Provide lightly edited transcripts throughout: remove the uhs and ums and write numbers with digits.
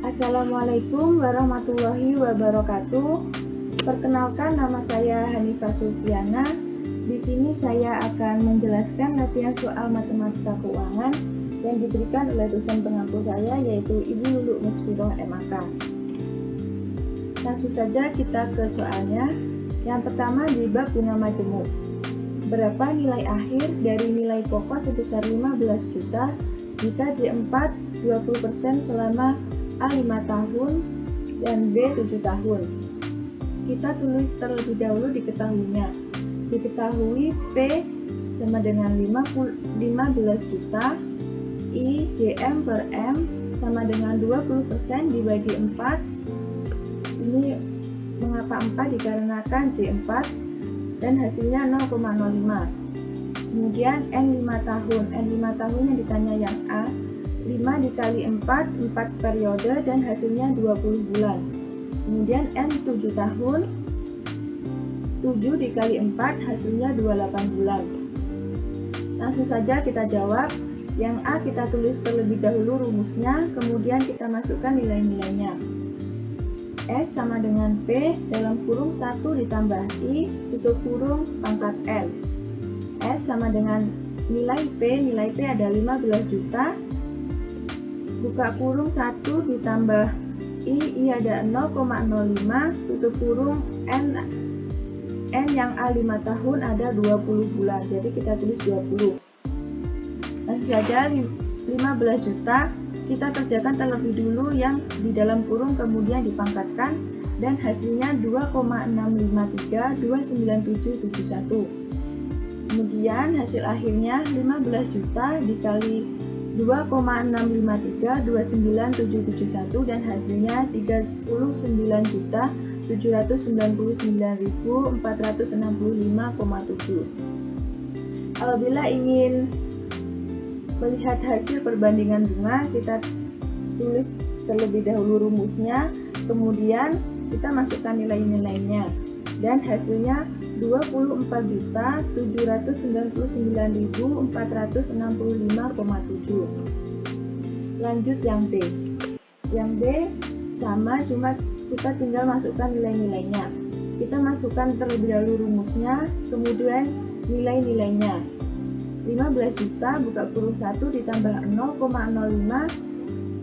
Assalamualaikum warahmatullahi wabarakatuh. Perkenalkan, nama saya Hanifah Sulfiana. Di sini saya akan menjelaskan latihan soal matematika keuangan yang diberikan oleh dosen pengampu saya, yaitu Ibu Lulu Musfiroh MAK. Langsung saja kita ke soalnya. Yang pertama di bab guna majemuk. Berapa nilai akhir dari nilai pokok sebesar 15 juta jika J4 20% selama A 5 tahun dan B 7 tahun. Kita tulis terlebih dahulu diketahuinya. Diketahui P sama dengan 15 juta, I JM per M sama dengan 20% dibagi 4. Ini mengapa 4? Dikarenakan J4 dan hasilnya 0,05. Kemudian N 5 tahun. N 5 tahun yang ditanya yang A. 5 dikali 4 periode dan hasilnya 20 bulan. Kemudian N 7 tahun, 7 dikali 4 hasilnya 28 bulan. Langsung saja kita jawab. Yang A kita tulis terlebih dahulu rumusnya, kemudian kita masukkan nilai-nilainya. S sama dengan P dalam kurung 1 ditambah I tutup kurung pangkat L. S sama dengan nilai P ada 15 juta, buka kurung 1 ditambah I ada 0,05, tutup kurung N yang A 5 tahun ada 20 bulan, jadi kita tulis 20. Langsung saja 15 juta kita kerjakan terlebih dulu yang di dalam kurung kemudian dipangkatkan dan hasilnya 2,653,29771. Kemudian hasil akhirnya 15 juta dikali 2,653,29771 dan hasilnya 39.799.465,7. Apabila ingin melihat hasil perbandingan bunga, kita tulis terlebih dahulu rumusnya, kemudian kita masukkan nilai-nilainya dan hasilnya 24.799.465,7. Lanjut yang B. Yang B sama, cuma kita tinggal masukkan nilai-nilainya. Kita masukkan terlebih dahulu rumusnya, kemudian nilai-nilainya. 15 juta buka kurung 1 ditambah 0,05,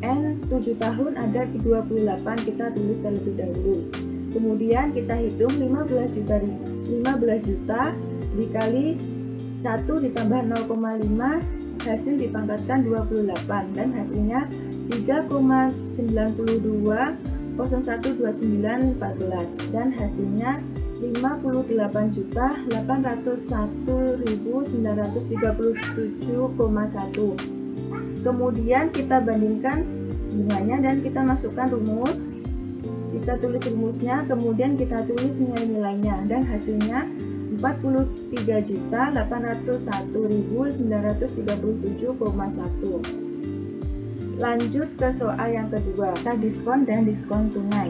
N 7 tahun ada 28, kita tulis terlebih dahulu. Kemudian kita hitung 15 juta dikali 1 ditambah 0,5, hasil dipangkatkan 28 dan hasilnya 3,92012914 dan hasilnya 58.801.937,1. Kemudian kita bandingkan bunganya dan kita masukkan rumus. Kita tulis rumusnya, kemudian kita tulis nilai-nilainya dan hasilnya 43.801.937,1. Lanjut ke soal yang kedua, diskon dan diskon tunai.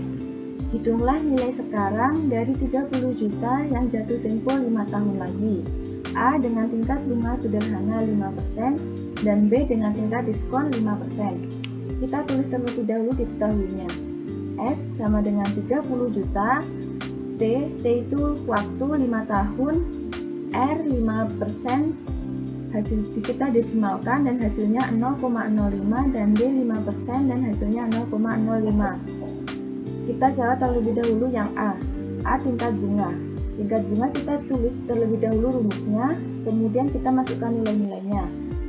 Hitunglah nilai sekarang dari 30 juta yang jatuh tempo 5 tahun lagi. A dengan tingkat bunga sederhana 5% dan B dengan tingkat diskon 5%. Kita tulis terlebih dahulu diketahuinya. S sama dengan 30 juta, T itu waktu 5 tahun, R 5%, hasil kita desimalkan dan hasilnya 0,05 dan D 5% dan hasilnya 0,05. Kita jawab terlebih dahulu yang A. A tingkat bunga. Tingkat bunga kita tulis terlebih dahulu rumusnya, kemudian kita masukkan nilai-nilainya.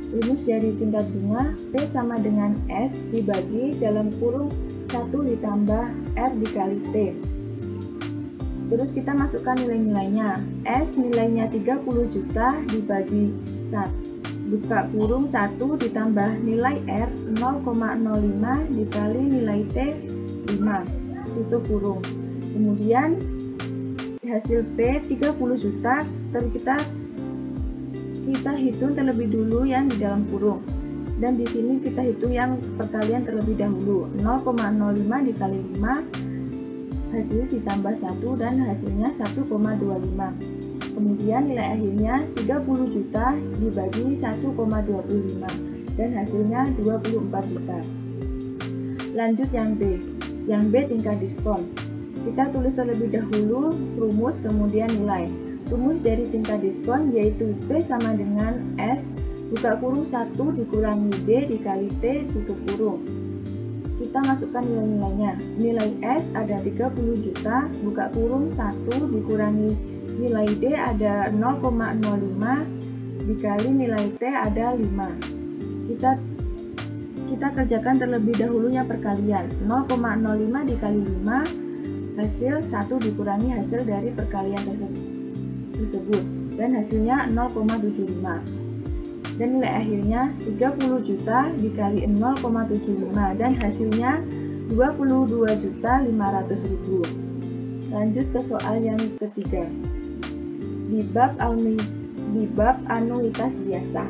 Rumus dari tingkat bunga P sama dengan S dibagi dalam kurung 1 ditambah R dikali T. Terus kita masukkan nilai-nilainya. S nilainya 30 juta dibagi 1. Buka kurung 1 ditambah nilai R 0,05 dikali nilai T 5. Tutup kurung. Kemudian hasil P 30 juta kita hitung terlebih dulu yang di dalam kurung. Dan di sini kita hitung yang perkalian terlebih dahulu. 0,05 dikali 5 hasil ditambah 1 dan hasilnya 1,25. Kemudian nilai akhirnya 30 juta dibagi 1,25 dan hasilnya 24 juta. Lanjut yang B. Yang B tingkat diskon. Kita tulis terlebih dahulu rumus kemudian nilai. Rumus dari tingkat diskon yaitu P sama dengan S buka kurung 1 dikurangi D dikali T tutup kurung. Kita masukkan nilai-nilainya. Nilai S ada 30 juta, buka kurung 1 dikurangi nilai D ada 0,05 dikali nilai T ada 5. Kita kerjakan terlebih dahulunya perkalian. 0,05 dikali 5 hasil 1 dikurangi hasil dari perkalian tersebut dan hasilnya 0,75. Dan nilai akhirnya 30 juta dikali 0,75 dan hasilnya 22.500.000. Lanjut ke soal yang ketiga. Di bab anuitas biasa.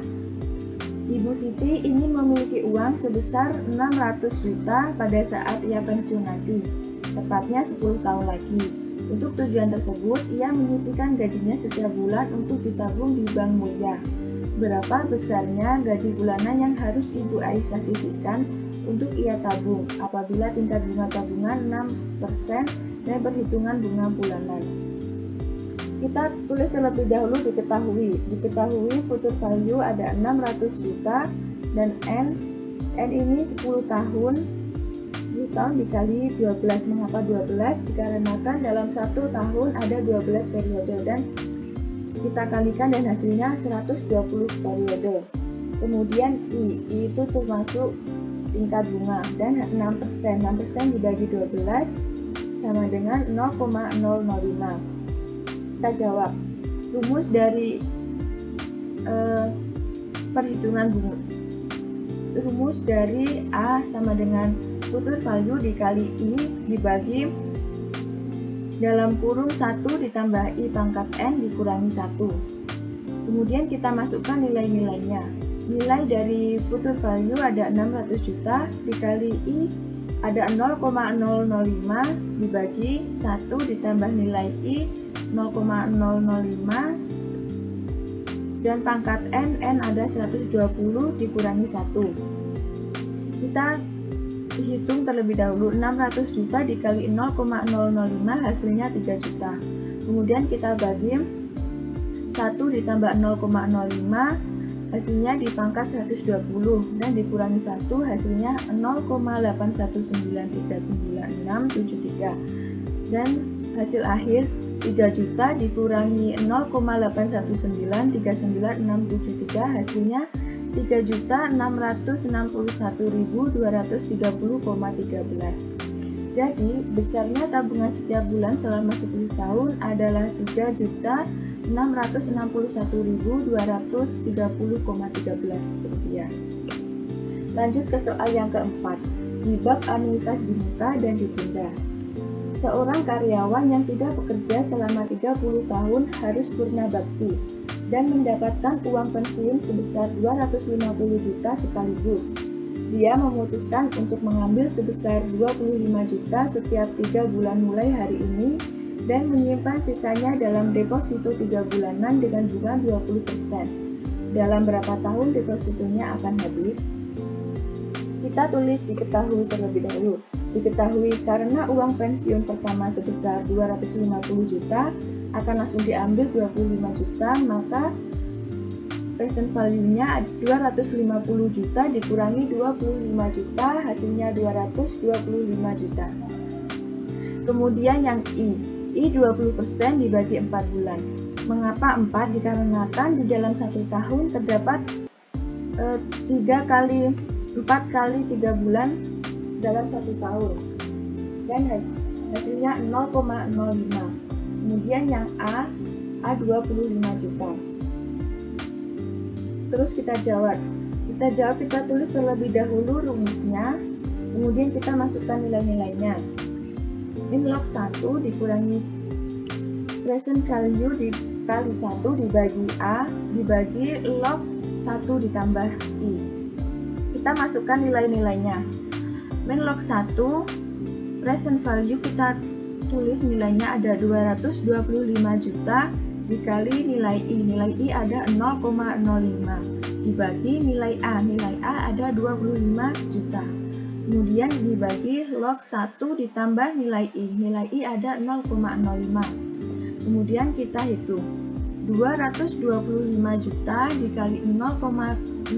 Ibu Siti ingin memiliki uang sebesar 600 juta pada saat ia pensiun nanti, tepatnya 10 tahun lagi. Untuk tujuan tersebut, ia menyisihkan gajinya setiap bulan untuk ditabung di Bank Mulia. Berapa besarnya gaji bulanan yang harus Ibu Aisyah sisihkan untuk ia tabung apabila tingkat bunga tabungan 6% dan perhitungan bunga bulanan. Kita tulis terlebih dahulu diketahui future value ada 600 juta dan N ini 10 tahun dikali 12. Mengapa 12? Dikarenakan dalam 1 tahun ada 12 periode dan kita kalikan dan hasilnya 120 periode. Kemudian I itu termasuk tingkat bunga dan 6%. 6% dibagi 12 sama dengan 0,005. Kita jawab. Rumus dari perhitungan bunga. Rumus dari A sama dengan future value dikali I dibagi dalam kurung 1 ditambah I pangkat N dikurangi 1. Kemudian kita masukkan nilai-nilainya. Nilai dari future value ada 600 juta dikali I ada 0,005 dibagi 1 ditambah nilai I 0,005 dan pangkat N ada 120 dikurangi 1. Kita hitung terlebih dahulu 600 juta dikali 0,005 hasilnya 3 juta. Kemudian kita bagi 1 ditambah 0,05 hasilnya dipangkat 120 dan dikurangi 1 hasilnya 0,819399673 dan hasil akhir 3 juta dikurangi 0,819399673 hasilnya 3.661.230,13. Jadi, besarnya tabungan setiap bulan selama 10 tahun adalah 3.661.230,13 rupiah. Lanjut ke soal yang keempat, di bab anuitas dimuka dan ditunda. Seorang karyawan yang sudah bekerja selama 30 tahun harus purna bakti dan mendapatkan uang pensiun sebesar 250 juta sekaligus. Dia memutuskan untuk mengambil sebesar 25 juta setiap 3 bulan mulai hari ini dan menyimpan sisanya dalam deposito 3 bulanan dengan bunga 20%. Dalam berapa tahun depositonya akan habis? Kita tulis diketahui terlebih dahulu. Diketahui karena uang pensiun pertama sebesar 250 juta akan langsung diambil 25 juta, maka present value-nya 250 juta dikurangi 25 juta, hasilnya 225 juta. Kemudian yang I 20% dibagi 4 bulan. Mengapa 4? Dikarenakan di dalam 1 tahun terdapat 4 kali 3 bulan dalam 1 tahun dan hasilnya 0,05. Kemudian yang A 25 juta. Terus kita jawab, kita tulis terlebih dahulu rumusnya, kemudian kita masukkan nilai-nilainya. Min log 1 dikurangi present value dikali 1 dibagi A dibagi log 1 ditambah I. Kita masukkan nilai-nilainya. Min log 1 present value kita tulis nilainya ada 225 juta dikali nilai I. Nilai I ada 0,05 dibagi nilai A. Nilai A ada 25 juta. Kemudian dibagi log 1 ditambah nilai I. Nilai I ada 0,05. Kemudian kita hitung. 225 juta dikali 0,05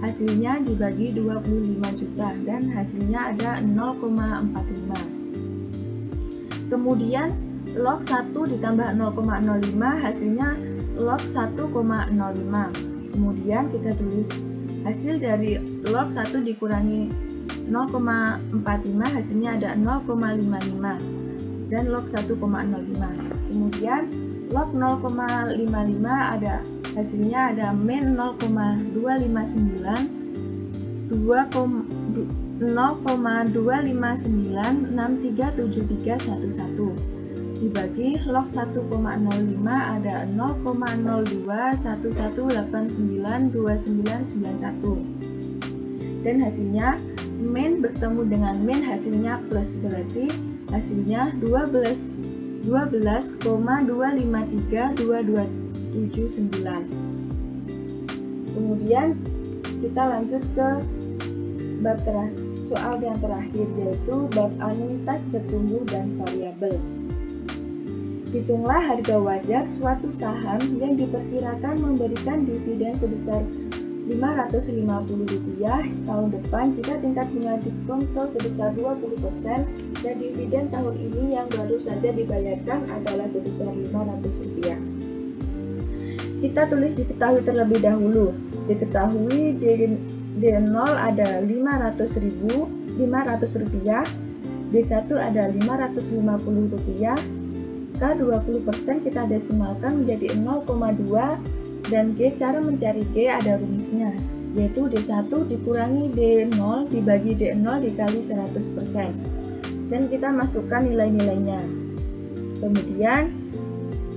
hasilnya dibagi 25 juta dan hasilnya ada 0,45. Kemudian log 1 ditambah 0,05 hasilnya log 1,05. Kemudian kita tulis hasil dari log 1 dikurangi 0,45 hasilnya ada 0,55 dan log 1,05. Kemudian log 0,55 ada hasilnya ada min 0,259637311 dibagi log 1,05 ada 0,0111892991 dan hasilnya min bertemu dengan min hasilnya plus, berarti hasilnya 12,25322779. Kemudian kita lanjut ke bab soal yang terakhir, yaitu bab anuitas bertumbuh dan variabel. Hitunglah harga wajar suatu saham yang diperkirakan memberikan dividen sebesar Rp550 tahun depan jika tingkat bunga diskonto sebesar 20% dan dividen tahun ini yang baru saja dibayarkan adalah sebesar Rp500. Kita tulis diketahui terlebih dahulu. Diketahui D0 ada Rp500, D1 ada Rp550, K 20% kita desimalkan menjadi 0,2 dan G, cara mencari G ada rumusnya, yaitu D1 dikurangi D0 dibagi D0 dikali 100% dan kita masukkan nilai-nilainya. Kemudian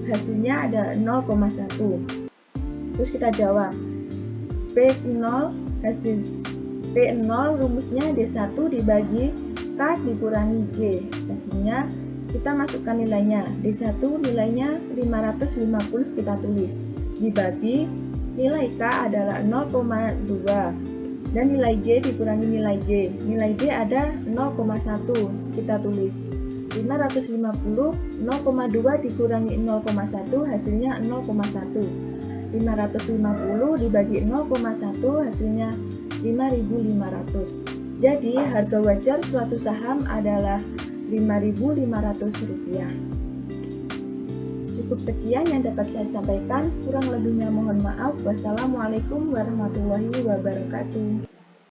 hasilnya ada 0,1. Terus kita jawab P0 hasil P0 rumusnya D1 dibagi K dikurangi G, hasilnya kita masukkan nilainya. D1 nilainya 550 kita tulis dibagi nilai K adalah 0,2 dan nilai G dikurangi nilai G. Nilai G ada 0,1 kita tulis 550 0,2 dikurangi 0,1 hasilnya 0,1. 550 dibagi 0,1 hasilnya 5.500. Jadi harga wajar suatu saham adalah Rp5.500. Cukup sekian yang dapat saya sampaikan, kurang lebihnya mohon maaf. Wassalamualaikum warahmatullahi wabarakatuh.